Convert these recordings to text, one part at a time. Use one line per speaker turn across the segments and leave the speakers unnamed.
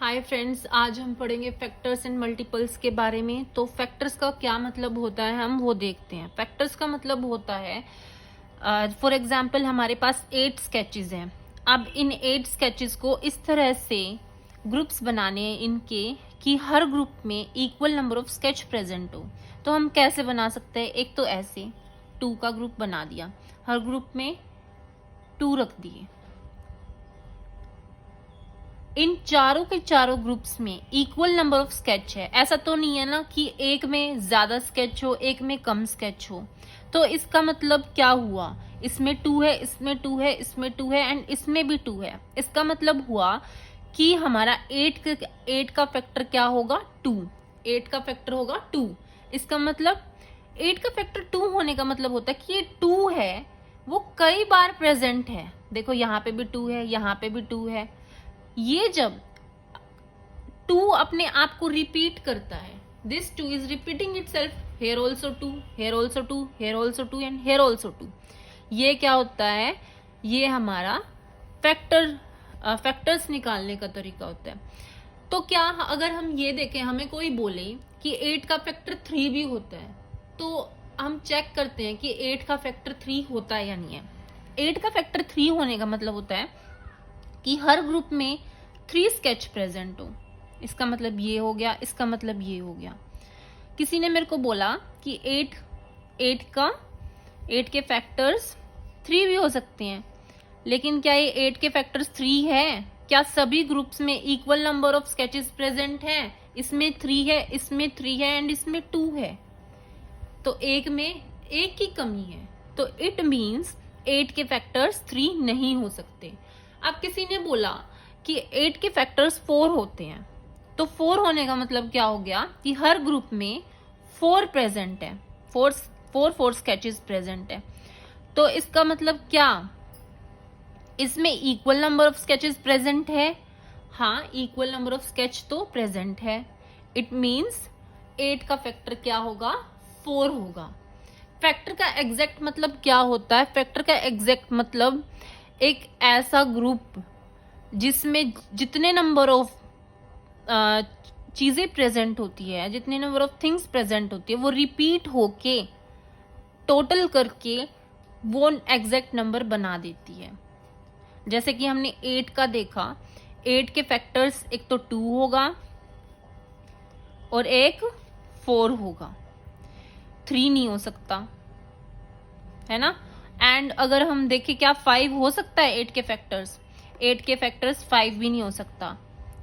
Hi friends, आज हम पढ़ेंगे फैक्टर्स एंड मल्टीपल्स के बारे में। तो फैक्टर्स का क्या मतलब होता है हम वो देखते हैं। फैक्टर्स का मतलब होता है फॉर एग्जांपल हमारे पास 8 स्केचेस हैं। अब इन 8 स्केचेस को इस तरह से ग्रुप्स बनाने हैं इनके कि हर ग्रुप में equal number of sketch present हो। तो हम कैसे बना सकते हैं? एक तो ऐसे 2 का ग्रुप बना दिया, हर ग्रुप में 2 रख दिए। इन चारों के चारों ग्रुप्स में इक्वल नंबर ऑफ स्केच है। ऐसा तो नहीं है ना कि एक में ज्यादा स्केच हो एक में कम स्केच हो। तो इसका मतलब क्या हुआ? इसमें 2 है, इसमें 2 है, इसमें 2 है एंड इसमें भी 2 है। इसका मतलब हुआ कि हमारा 8 का फैक्टर क्या होगा? 2। 8 का फैक्टर होगा 2। इसका मतलब 8 का फैक्टर 2 होने का मतलब होता है कि ये 2 है वो कई बार प्रेजेंट है। देखो यहाँ पे भी 2 है, यहाँ पे भी 2 है। ये जब 2 अपने आप को रिपीट करता है, this 2 is repeating itself, here also 2, here also 2, here also 2 and here also 2। ये क्या होता है? ये हमारा फैक्टर्स निकालने का तरीका होता है। तो क्या अगर हम ये देखें, हमें कोई बोले कि 8 का फैक्टर 3 भी होता है, तो हम चेक करते हैं कि 8 का फैक्टर 3 होता है या नहीं है। 8 का फैक्टर 3 होने का मतलब होता है कि हर ग्रुप में 3 स्केच प्रेजेंट हो। इसका मतलब ये हो गया, इसका मतलब ये हो गया। किसी ने मेरे को बोला कि 8 के फैक्टर्स 3 भी हो सकते हैं, लेकिन क्या ये 8 के फैक्टर्स 3 है? क्या सभी ग्रुप्स में equal number of sketches present हैं? इसमें 3 है, इसमें 3 है एंड इसमें 2 है, तो एक में एक की कमी है। तो इट मीन्स 8 के फैक्टर्स 3 नहीं हो सकते। अब किसी ने बोला कि 8 के फैक्टर्स 4 होते हैं, तो 4 होने का मतलब क्या हो गया कि हर ग्रुप में 4 प्रेजेंट है, 4 स्केचेस प्रेजेंट है। तो इसका मतलब क्या? इसमें equal number of sketches present है। हाँ, इक्वल नंबर ऑफ स्केच तो प्रेजेंट है। इट मीन्स 8 का फैक्टर क्या होगा? 4 होगा। फैक्टर का एग्जैक्ट मतलब क्या होता है? फैक्टर का एग्जैक्ट मतलब एक ऐसा ग्रुप जिसमें जितने नंबर ऑफ चीजें प्रेजेंट होती है, जितने नंबर ऑफ थिंग्स प्रेजेंट होती है, वो रिपीट होके टोटल करके वो एग्जैक्ट नंबर बना देती है। जैसे कि हमने 8 का देखा, 8 के फैक्टर्स एक तो 2 होगा और एक 4 होगा, 3 नहीं हो सकता, है ना। एंड अगर हम देखें क्या 5 हो सकता है 8 के फैक्टर्स? 8 के फैक्टर्स 5 भी नहीं हो सकता,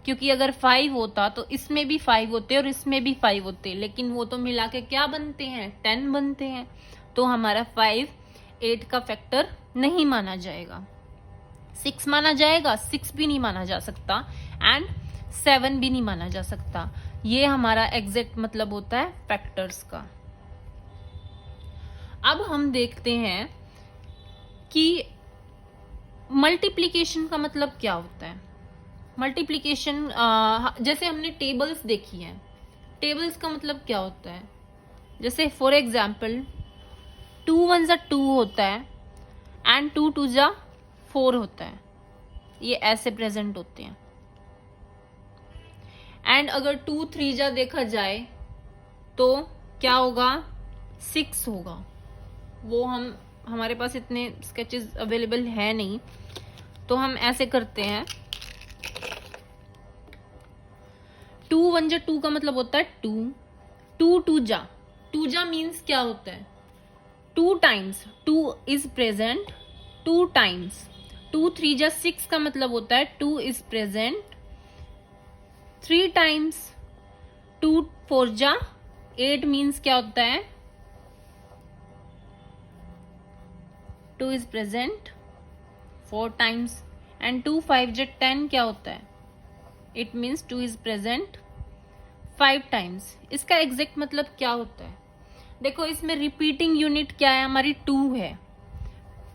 क्योंकि अगर 5 होता तो इसमें भी 5 होते और इसमें भी 5 होते, लेकिन वो तो मिला के क्या बनते हैं? 10 बनते हैं। तो हमारा 5 8 का फैक्टर नहीं माना जाएगा। 6 माना जाएगा, 6 भी नहीं माना जा सकता एंड 7 भी नहीं माना जा सकता। ये हमारा एग्जैक्ट मतलब होता है फैक्टर्स का। अब हम देखते हैं कि मल्टीप्लिकेशन का मतलब क्या होता है। मल्टीप्लिकेशन जैसे हमने टेबल्स देखी हैं, टेबल्स का मतलब क्या होता है? जैसे फॉर एग्जाम्पल 2 1 जा 2 होता है एंड 2 2 जा 4 होता है। ये ऐसे प्रेजेंट होते हैं। एंड अगर 2 3 जा देखा जाए तो क्या होगा? 6 होगा। वो हमारे पास इतने स्केचेस अवेलेबल है नहीं, तो हम ऐसे करते हैं। 2 1 जा 2 का मतलब होता है 2, 2 2 जा मीन्स क्या होता है? 2 टाइम्स 2 इज प्रेजेंट 2 टाइम्स। 2 3 जा 6 का मतलब होता है 2 इज प्रेजेंट 3 टाइम्स। 2 4 जा 8 मीन्स क्या होता है? 2 इज प्रेजेंट 4 टाइम्स। एंड 2 5 जा 10 क्या होता है? It means 2 is present 5 times. इसका एग्जैक्ट मतलब क्या होता है? देखो इसमें रिपीटिंग यूनिट क्या है? हमारी 2 है।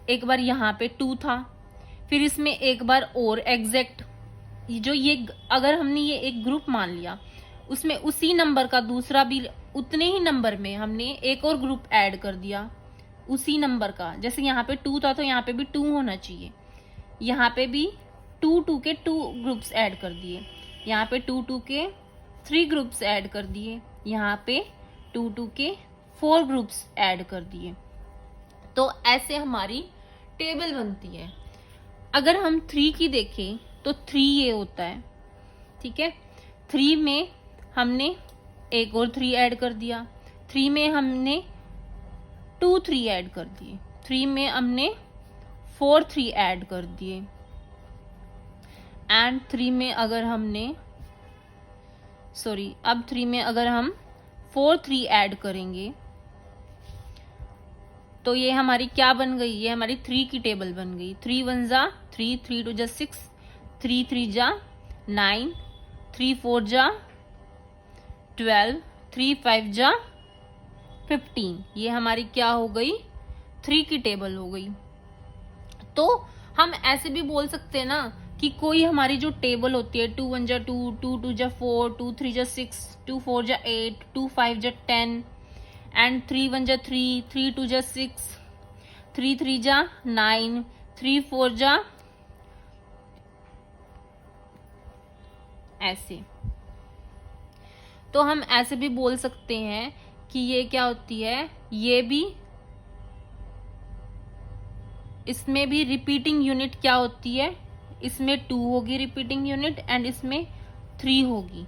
एक बार यहाँ पे 2 था, फिर इसमें एक बार और एग्जैक्ट जो ये अगर हमने ये एक ग्रुप मान लिया, उसमें उसी नंबर का दूसरा भी उतने ही नंबर में हमने एक और ग्रुप ऐड कर दिया उसी नंबर का। जैसे यहाँ पे 2 था तो यहाँ पे भी 2 होना चाहिए, यहाँ पे भी 2 2 के 2 ग्रुप्स ऐड कर दिए। यहाँ पे 2 2 के 3 ग्रुप्स ऐड कर दिए, यहाँ पे 2 2 के 4 ग्रुप्स ऐड कर दिए। तो ऐसे हमारी टेबल बनती है। अगर हम 3 की देखें तो 3 ये होता है, ठीक है। 3 में हमने एक और 3 ऐड कर दिया, 3 में हमने 2 3 ऐड कर दिए, 3 में हमने 4 3 ऐड कर दिए, एंड 3 में अगर हमने अब 3 में अगर हम 4 3 ऐड करेंगे तो ये हमारी क्या बन गई, ये हमारी 3 की टेबल बन गई। 3 1 जा 3, 3 2 जा 6, 3 3 जा 9, 3 4 जा 12, 3 5 जा 15। ये हमारी क्या हो गई, 3 की टेबल हो गई। तो हम ऐसे भी बोल सकते हैं ना कि कोई हमारी जो टेबल होती है 2 1 जा 2, 2 2 जा 4, 2 3 जा 6, 2 4 जा 8, 2 5 जा 10 एंड 3 1 जा 3, 3 2 जा 6, 3 3 जा 9, 3 4 जा ऐसे। तो हम ऐसे भी बोल सकते हैं कि ये क्या होती है, ये भी, इसमें भी रिपीटिंग यूनिट क्या होती है, इसमें 2 होगी रिपीटिंग यूनिट एंड इसमें 3 होगी।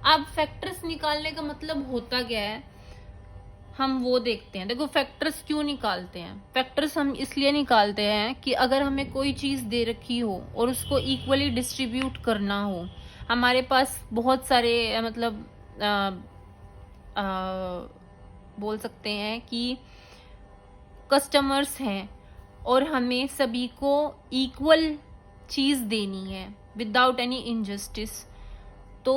अब फैक्टर्स निकालने का मतलब होता क्या है, हम वो देखते हैं। देखो फैक्टर्स क्यों निकालते हैं, फैक्टर्स हम इसलिए निकालते हैं कि अगर हमें कोई चीज दे रखी हो और उसको इक्वली डिस्ट्रीब्यूट करना हो, हमारे पास बहुत सारे मतलब बोल सकते हैं कि कस्टमर्स हैं और हमें सभी को इक्वल चीज देनी है विदाउट एनी इनजस्टिस। तो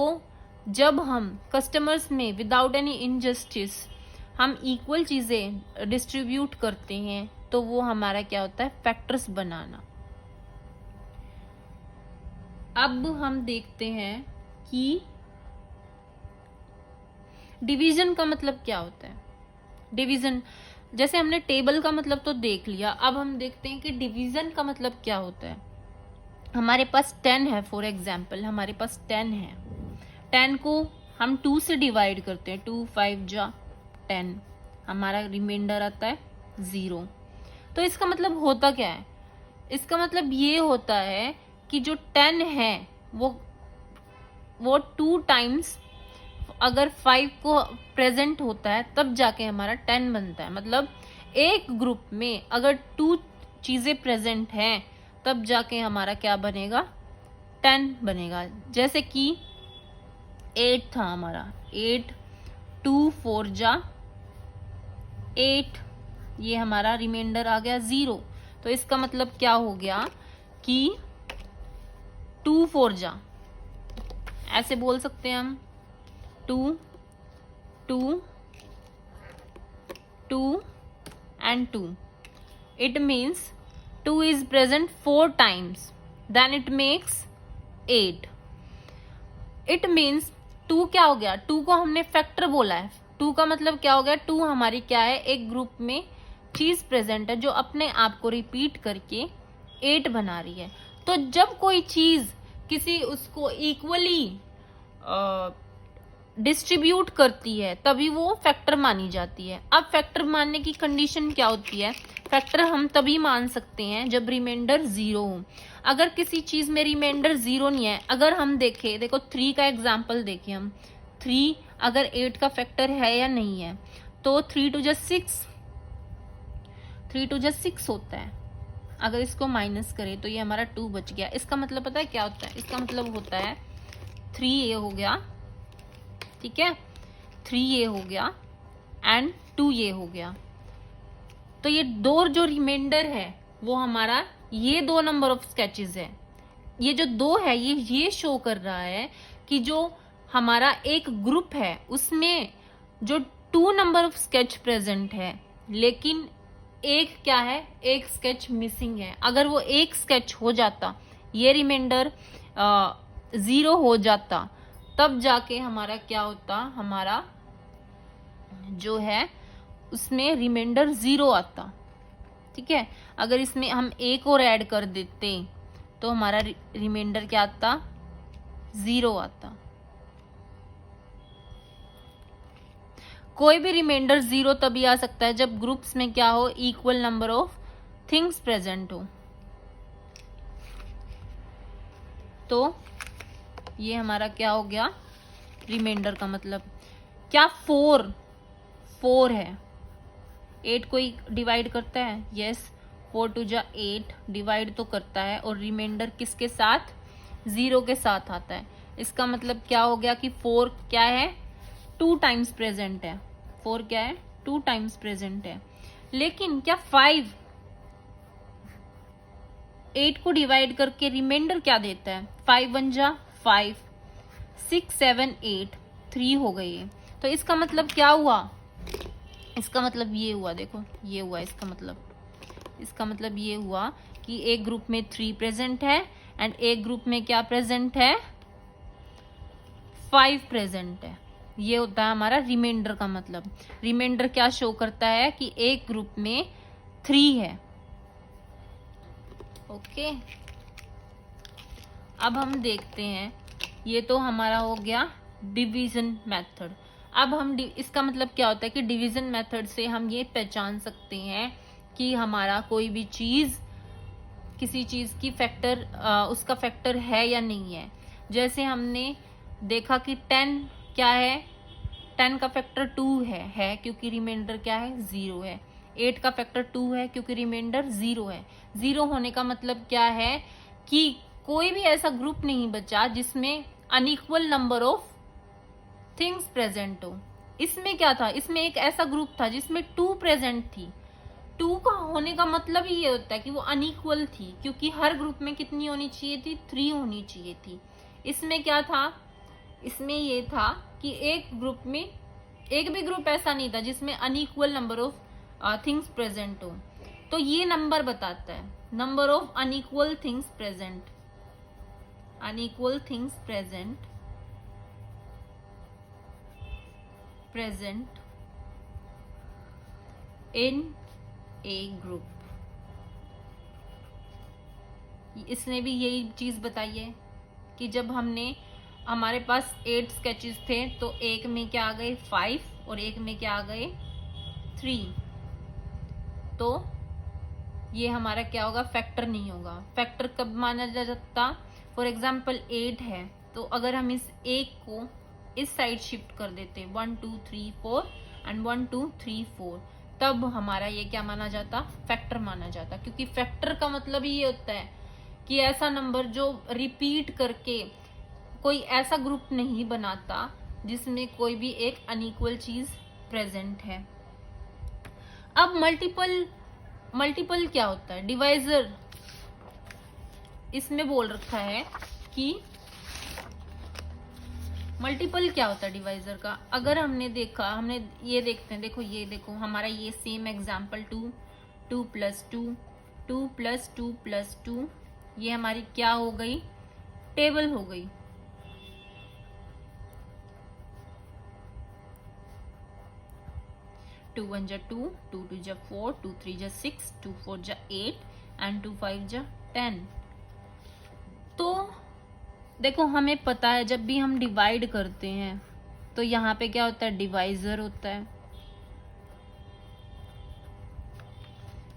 जब हम कस्टमर्स में विदाउट एनी इनजस्टिस हम इक्वल चीजें डिस्ट्रीब्यूट करते हैं तो वो हमारा क्या होता है, फैक्टर्स बनाना। अब हम देखते हैं कि डिवीजन का मतलब क्या होता है। डिवीजन, जैसे हमने टेबल का मतलब तो देख लिया, अब हम देखते हैं कि डिवीजन का मतलब क्या होता है। हमारे पास 10 है, फॉर एग्जाम्पल हमारे पास 10 है, 10 को हम 2 से डिवाइड करते हैं, 2 5 जा 10, हमारा रिमाइंडर आता है 0। तो इसका मतलब होता क्या है, इसका मतलब ये होता है कि जो 10 है वो 2 टाइम्स अगर 5 को प्रेजेंट होता है तब जाके हमारा 10 बनता है। मतलब एक ग्रुप में अगर 2 चीजें प्रेजेंट हैं तब जाके हमारा क्या बनेगा, 10 बनेगा। जैसे कि 8 था हमारा, 8 2 4 जा 8, ये हमारा रिमाइंडर आ गया 0। तो इसका मतलब क्या हो गया कि 2 4 जा, ऐसे बोल सकते हैं हम, 2 2 2 and 2. It means 2 is present 4 times, then it makes 8. It means 2 क्या हो गया, 2 को हमने फैक्टर बोला है। 2 का मतलब क्या हो गया, 2 हमारी क्या है, एक ग्रुप में चीज प्रेजेंट है जो अपने आप को रिपीट करके 8 बना रही है। तो जब कोई चीज किसी उसको इक्वली डिस्ट्रीब्यूट करती है तभी वो फैक्टर मानी जाती है। अब फैक्टर मानने की कंडीशन क्या होती है, फैक्टर हम तभी मान सकते हैं जब रिमाइंडर 0 हो। अगर किसी चीज में रिमाइंडर 0 नहीं है, अगर हम देखें, देखो 3 का एग्जांपल देखें हम, 3 अगर 8 का फैक्टर है या नहीं है, तो 3 2 जा 6, 3 2 जा 6 होता है। अगर इसको माइनस करें तो ये हमारा 2 बच गया। इसका मतलब पता है क्या होता है, इसका मतलब होता है 3 ये हो गया, ठीक है, 3 ये हो गया एंड 2 ये हो गया। तो ये दो जो रिमाइंडर है वो हमारा ये 2 नंबर ऑफ स्केचेस है। ये जो 2 है ये शो कर रहा है कि जो हमारा एक ग्रुप है उसमें जो 2 नंबर ऑफ स्केच प्रेजेंट है, लेकिन एक क्या है, एक स्केच मिसिंग है। अगर वो एक स्केच हो जाता, ये रिमाइंडर 0 हो जाता, तब जाके हमारा क्या होता, हमारा जो है उसमें रिमाइंडर 0 आता, ठीक है। अगर इसमें हम एक और ऐड कर देते तो हमारा रिमाइंडर क्या आता, 0 आता। कोई भी रिमाइंडर 0 तभी आ सकता है जब ग्रुप्स में क्या हो, equal number of things present हो। तो ये हमारा क्या हो गया, रिमाइंडर का मतलब क्या, 4 है। 8 कोई डिवाइड करता है, यस, 4 2 जा 8 डिवाइड तो करता है, और रिमाइंडर किसके साथ, 0 के साथ आता है। इसका मतलब क्या हो गया कि 4 क्या है, 2 टाइम्स प्रेजेंट है। 4 क्या है, 2 टाइम्स प्रेजेंट है। लेकिन क्या 5 8 को डिवाइड करके रिमाइंडर क्या देता है, 5 1 जा 5, 6 7 8 3 हो गई है। तो इसका मतलब क्या हुआ, इसका मतलब ये हुआ, देखो ये हुआ इसका मतलब ये हुआ कि एक ग्रुप में 3 प्रेजेंट है एंड एक ग्रुप में क्या प्रेजेंट है, 5 प्रेजेंट है। ये होता है हमारा रिमाइंडर का मतलब। रिमाइंडर क्या शो करता है कि एक ग्रुप में 3 है। ओके, अब हम देखते हैं, ये तो हमारा हो गया डिवीजन मेथड। अब हम इसका मतलब क्या होता है कि डिवीजन मेथड से हम ये पहचान सकते हैं कि हमारा कोई भी चीज, किसी चीज की फैक्टर, उसका फैक्टर है या नहीं है। जैसे हमने देखा कि 10 क्या है, 10 का फैक्टर 2 है क्योंकि रिमाइंडर क्या है, 0 है। 8 का फैक्टर 2 है क्योंकि रिमाइंडर 0 है। 0 होने का मतलब क्या है कि कोई भी ऐसा ग्रुप नहीं बचा जिसमें unequal number of things present हो। इसमें क्या था, इसमें एक ऐसा ग्रुप था जिसमें 2 प्रेजेंट थी। 2 का होने का मतलब ही ये होता है कि वो अनइक्वल थी, क्योंकि हर ग्रुप में कितनी होनी चाहिए थी, 3 होनी चाहिए थी। इसमें क्या था, इसमें ये था कि एक ग्रुप में, एक भी ग्रुप ऐसा नहीं था जिसमें unequal number of things present हो। तो ये नंबर बताता है, number of unequal things present, unequal things present in A group. इसने भी यही चीज बताई है कि जब हमने, हमारे पास 8 स्केचेस थे, तो एक में क्या आ गए 5 और एक में क्या आ गए 3। तो ये हमारा क्या होगा, फैक्टर नहीं होगा। फैक्टर कब माना जा सकता, फॉर एग्जाम्पल 8 है, तो अगर हम इस 1 को इस साइड शिफ्ट कर देते 1 2 3 4 एंड 1 2 3 4, तब हमारा ये क्या माना जाता, फैक्टर माना जाता। क्योंकि फैक्टर का मतलब ही ये होता है कि ऐसा नंबर जो रिपीट करके कोई ऐसा ग्रुप नहीं बनाता जिसमें कोई भी एक अनइक्वल चीज प्रेजेंट है। अब मल्टीपल क्या होता है, डिवाइजर। इसमें बोल रखा है कि मल्टीपल क्या होता है डिवाइजर का। अगर हमने देखा, हमने ये देखते हैं, देखो ये देखो हमारा ये सेम एग्जाम्पल 2 2 + 2 2 + 2 + 2, ये हमारी क्या हो गई, टेबल हो गई। टू 1 जा 2, 2 2 जा 4, 2 3 जा 6, 2 4 जा 8 एंड 2 5 जा 10। तो देखो हमें पता है जब भी हम डिवाइड करते हैं तो यहाँ पे क्या होता है, डिवाइजर होता है।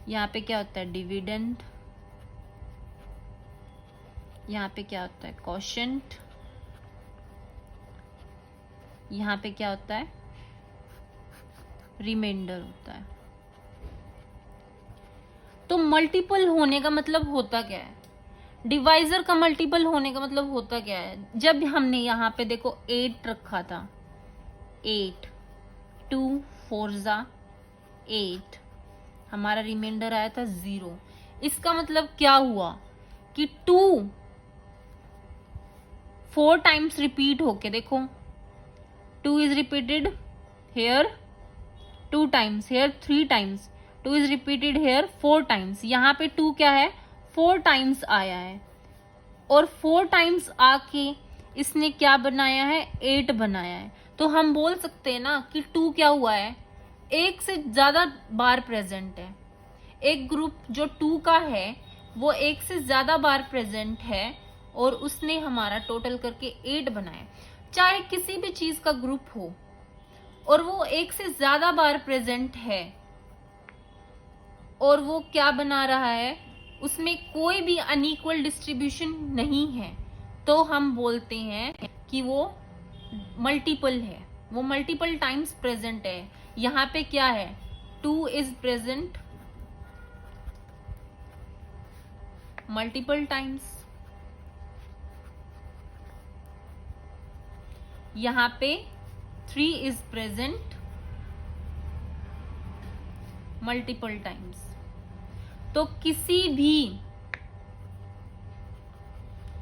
यहाँ पे क्या होता है, डिविडेंड। यहाँ पे क्या होता है, क्वोशंट। यहाँ पे क्या होता है, रिमाइंडर होता है। तो मल्टीपल होने का मतलब होता क्या है, डिवाइजर का मल्टीपल होने का मतलब होता क्या है। जब हमने यहाँ पे देखो 8 रखा था, 8 2 4 जा 8, हमारा रिमाइंडर आया था 0। इसका मतलब क्या हुआ कि 2 4 टाइम्स रिपीट होके, देखो 2 is repeated here 2 times, here 3 times, 2 is repeated here 4 times. यहाँ पे 2 क्या है, 4 टाइम्स आया है, और 4 टाइम्स आके इसने क्या बनाया है, 8 बनाया है। तो हम बोल सकते हैं ना कि 2 क्या हुआ है, एक से ज्यादा बार प्रेजेंट है। एक ग्रुप जो 2 का है वो एक से ज्यादा बार प्रेजेंट है और उसने हमारा टोटल करके 8 बनाया। चाहे किसी भी चीज का ग्रुप हो और वो एक से ज्यादा बार प्रेजेंट है और वो क्या बना रहा है, उसमें कोई भी अनइक्वल डिस्ट्रीब्यूशन नहीं है, तो हम बोलते हैं कि वो मल्टीपल है, वो मल्टीपल टाइम्स प्रेजेंट है। यहाँ पे क्या है, 2 इज प्रेजेंट मल्टीपल टाइम्स, यहाँ पे 3 इज प्रेजेंट मल्टीपल टाइम्स। तो किसी भी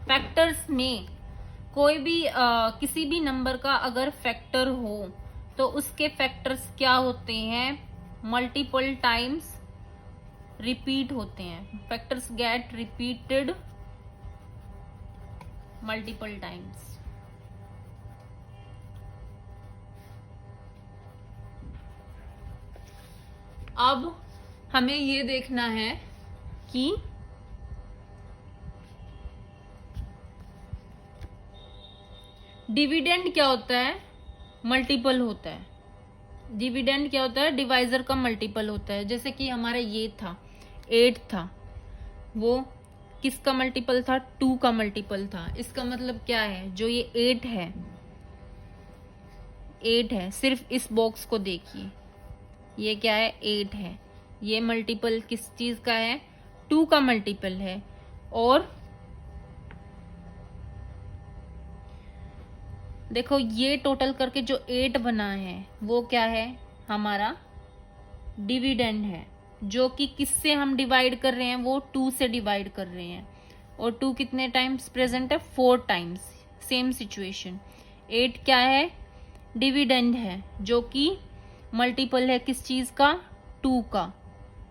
फैक्टर्स में कोई भी किसी भी नंबर का अगर फैक्टर हो तो उसके फैक्टर्स क्या होते हैं, मल्टीपल टाइम्स रिपीट होते हैं। Factors get repeated multiple times. अब हमें ये देखना है कि डिविडेंड क्या होता है, मल्टीपल होता है। डिविडेंड क्या होता है, डिवाइजर का मल्टीपल होता है। जैसे कि हमारा ये था 8 था, वो किसका मल्टीपल था, 2 का मल्टीपल था। इसका मतलब क्या है, जो ये 8 है, 8 है, सिर्फ इस बॉक्स को देखिए, ये क्या है, 8 है। ये मल्टीपल किस चीज का है, 2 का मल्टीपल है। और देखो ये टोटल करके जो 8 बना है वो क्या है, हमारा डिविडेंड है, जो कि किससे हम डिवाइड कर रहे हैं, वो 2 से डिवाइड कर रहे हैं। और 2 कितने टाइम्स प्रेजेंट है, 4 टाइम्स। सेम सिचुएशन 8 क्या है, डिविडेंड है, जो कि मल्टीपल है किस चीज का, 2 का।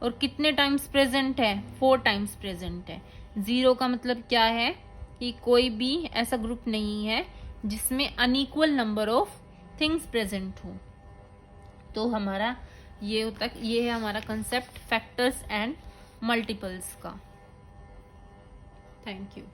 और कितने टाइम्स प्रेजेंट है, 4 टाइम्स प्रेजेंट है। 0 का मतलब क्या है कि कोई भी ऐसा ग्रुप नहीं है जिसमें unequal number of things present हो। तो हमारा ये होता, ये है हमारा कंसेप्ट फैक्टर्स एंड मल्टीपल्स का। Thank you.